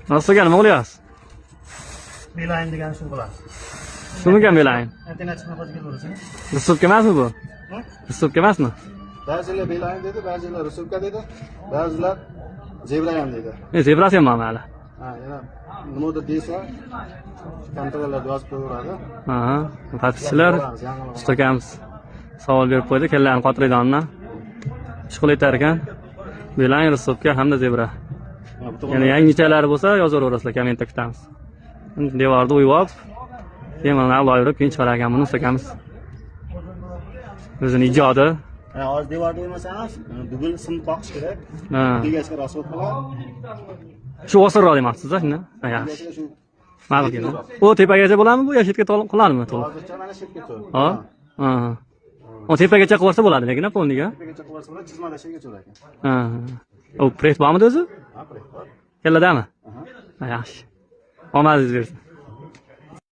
Nasıl ekan, nima qilyapsiz? Beeline degani shu bo'ladi. Shunikan Beeline. Internet chiqmasa kelib Russobka emasmi bu? Ha? Russobka emasmi? Ba'zilar Beeline dedi, ba'zilar Rusubka dedi, ba'zilar Zebra ham dedi. Zebrasi ham bormi hali? Ha, yana nimadir desa, kontrollarda yozib qo'yaveradi. Ha, podpischilar ustakamiz savol berib qo'ydi, kallalarni qotiraydigandan. Ishg'ol etar ekan. Beeline, Russobka hamda Zebra. Yana yangichalari bo'lsa yozaverasizlar, kommentda kutamiz. Devorda uyib, bemalol aloyirib keyin chiqarar ekan buni ustakamiz. O'zini ijodi. Ha, hozir devorda o'ymasangiz, dubl sim qoqish kerak. Ha. Egasiga rasvot qiladi. Shu osonroq demoqchisiz-a shuni? Ha, yaxshi. Egasiga shu Ma'lum keldi. Bu tepagacha bo'ladimi bu yo chetga qiladimi to'liq? hozircha mana shu ketdi. Ha? Ha. O tepagacha qilsa bo'ladi lekin polniga. Tepaga qo'ysa bo'ladi, chizmada shaygacha bo'lar ekan. Ha. O press bormi o'zi? Ha, qo'y. Kelladimi? Aha. Ha, yaxshi. Omadingiz bersin.